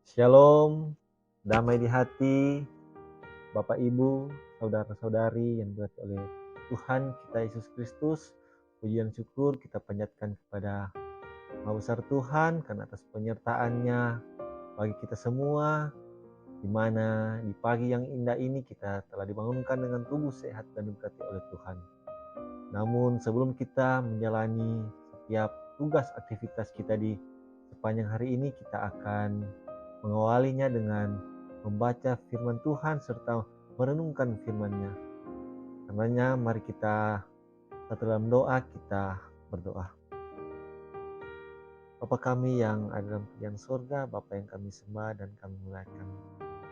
Shalom, damai di hati, Bapak Ibu, saudara-saudari yang diberkati oleh Tuhan kita Yesus Kristus. Pujian syukur kita panjatkan kepada Maha Besar Tuhan karena atas penyertaan-Nya bagi kita semua, di mana di pagi yang indah ini kita telah dibangunkan dengan tubuh sehat dan diberkati oleh Tuhan. Namun sebelum kita menjalani setiap tugas aktivitas kita di sepanjang hari ini, kita akan mengawalinya dengan membaca firman Tuhan serta merenungkan firman-Nya. Karenanya mari kita dalam doa, kita berdoa. Bapa kami yang ada dalam kerajaan surga, Bapa yang kami sembah dan kami muliakan.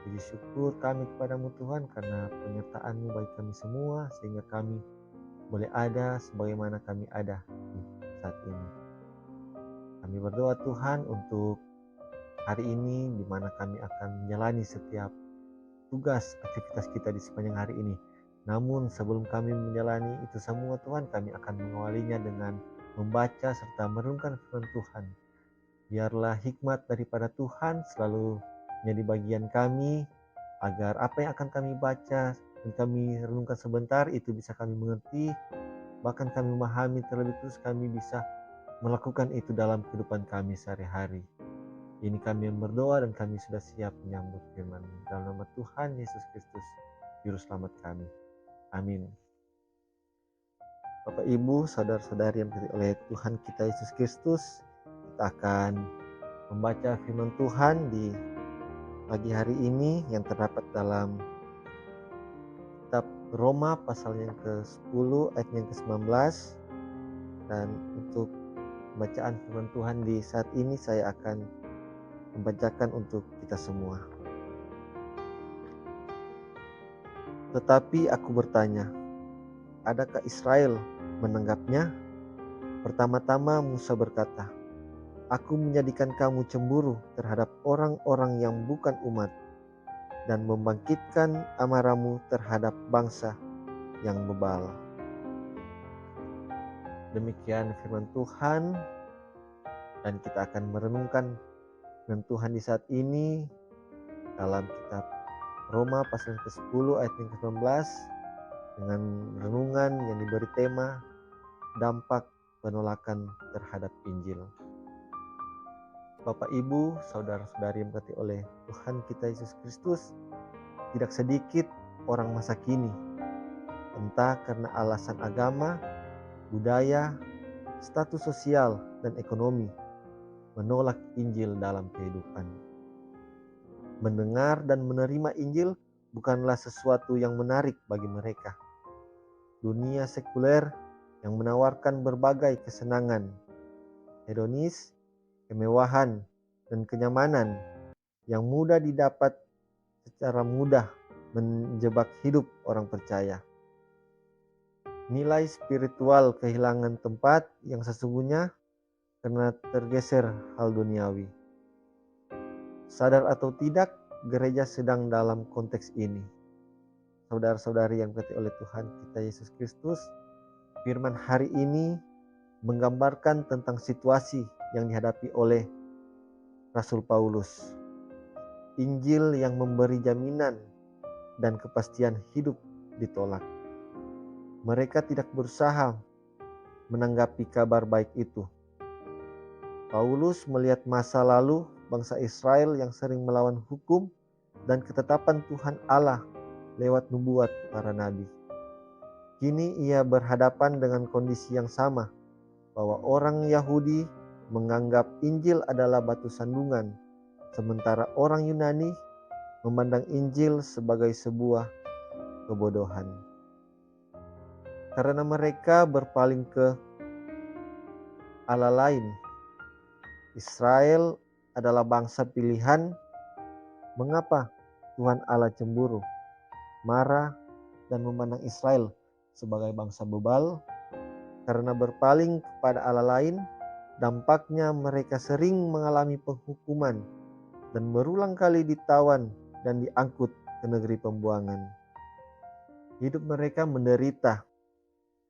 Puji syukur kami kepadamu Tuhan karena penyertaan-Mu bagi kami semua, sehingga kami boleh ada sebagaimana kami ada di saat ini. Kami berdoa Tuhan untuk hari ini, di mana kami akan menjalani setiap tugas aktivitas kita di sepanjang hari ini. Namun sebelum kami menjalani itu semua Tuhan, kami akan mengawalinya dengan membaca serta merenungkan firman Tuhan. Biarlah hikmat daripada Tuhan selalu menjadi bagian kami, agar apa yang akan kami baca dan kami renungkan sebentar itu bisa kami mengerti, bahkan kami memahami terlebih terus kami bisa melakukan itu dalam kehidupan kami sehari-hari. Ini kami yang berdoa dan kami sudah siap menyambut firman. Dalam nama Tuhan Yesus Kristus, Juru Selamat kami. Amin. Bapak Ibu, saudara-saudari yang diberkati oleh Tuhan kita Yesus Kristus, kita akan membaca firman Tuhan di pagi hari ini yang terdapat dalam kitab Roma pasal yang ke-10 ayat yang ke-19. Dan untuk bacaan firman Tuhan di saat ini saya akan membacakan untuk kita semua. Tetapi aku bertanya, adakah Israel menanggapnya? Pertama-tama Musa berkata, aku menjadikan kamu cemburu terhadap orang-orang yang bukan umat dan membangkitkan amarahmu terhadap bangsa yang bebal. Demikian firman Tuhan, dan kita akan merenungkan firman Tuhan di saat ini dalam kitab Roma pasal ke-10 ayat yang ke-19 dengan renungan yang diberi tema dampak penolakan terhadap Injil. Bapak Ibu, saudara-saudari yang diberkati oleh Tuhan kita Yesus Kristus, tidak sedikit orang masa kini, entah karena alasan agama, budaya, status sosial, dan ekonomi, menolak Injil dalam kehidupan. Mendengar dan menerima Injil bukanlah sesuatu yang menarik bagi mereka. Dunia sekuler yang menawarkan berbagai kesenangan, hedonis, kemewahan, dan kenyamanan yang mudah didapat secara mudah menjebak hidup orang percaya. Nilai spiritual kehilangan tempat yang sesungguhnya karena tergeser hal duniawi. Sadar atau tidak, gereja sedang dalam konteks ini. Saudara-saudari yang diberkati oleh Tuhan kita Yesus Kristus, firman hari ini menggambarkan tentang situasi yang dihadapi oleh Rasul Paulus. Injil yang memberi jaminan dan kepastian hidup ditolak. Mereka tidak berusaha menanggapi kabar baik itu. Paulus melihat masa lalu bangsa Israel yang sering melawan hukum dan ketetapan Tuhan Allah lewat nubuat para nabi. Kini ia berhadapan dengan kondisi yang sama, bahwa orang Yahudi menganggap Injil adalah batu sandungan, sementara orang Yunani memandang Injil sebagai sebuah kebodohan. Karena mereka berpaling ke Allah lain, Israel adalah bangsa pilihan. Mengapa Tuhan Allah cemburu, marah, dan memandang Israel sebagai bangsa bebal? Karena berpaling kepada Allah lain, dampaknya mereka sering mengalami penghukuman dan berulang kali ditawan dan diangkut ke negeri pembuangan. Hidup mereka menderita,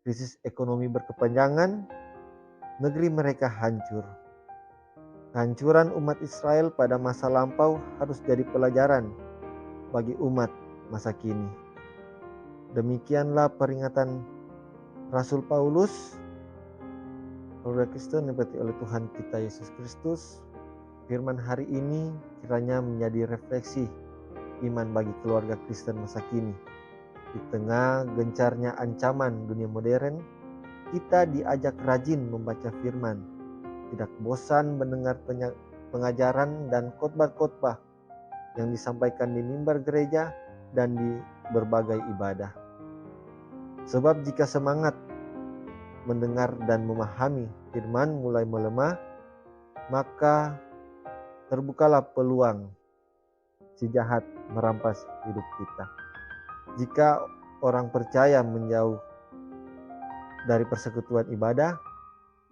krisis ekonomi berkepanjangan, negeri mereka hancur. Kehancuran umat Israel pada masa lampau harus jadi pelajaran bagi umat masa kini. Demikianlah peringatan Rasul Paulus, saudara Kristen diberkati oleh Tuhan kita Yesus Kristus. Firman hari ini kiranya menjadi refleksi iman bagi keluarga Kristen masa kini. Di tengah gencarnya ancaman dunia modern, kita diajak rajin membaca firman, tidak bosan mendengar pengajaran dan khotbah-khotbah yang disampaikan di mimbar gereja dan di berbagai ibadah. Sebab jika semangat mendengar dan memahami firman mulai melemah, maka terbukalah peluang si jahat merampas hidup kita. Jika orang percaya menjauh dari persekutuan ibadah,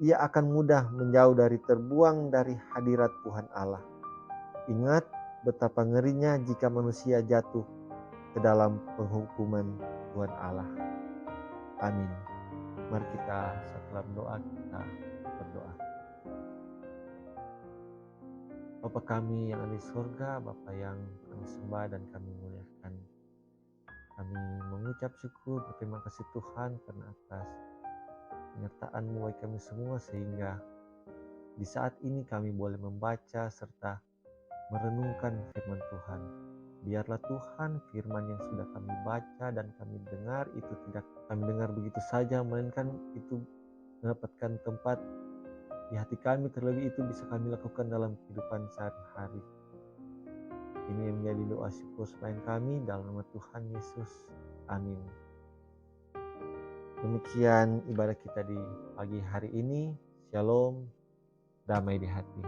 ia akan mudah menjauh dari terbuang dari hadirat Tuhan Allah. Ingat betapa ngerinya jika manusia jatuh ke dalam penghukuman Tuhan Allah. Amin. Mari kita setelah doa kita berdoa. Bapa kami yang ada di surga, Bapa yang kami sembah dan kami muliakan. Kami mengucap syukur, berterima kasih Tuhan karena atas penyertaan-Mu bagi kami semua, sehingga di saat ini kami boleh membaca serta merenungkan firman Tuhan. Biarlah Tuhan firman yang sudah kami baca dan kami dengar itu tidak kami dengar begitu saja, melainkan itu mendapatkan tempat di hati kami, terlebih itu bisa kami lakukan dalam kehidupan sehari-hari. Ini yang menjadi doa syukur sembahyang kami dalam nama Tuhan Yesus. Amin. Demikian ibadah kita di pagi hari ini. Shalom, damai di hati.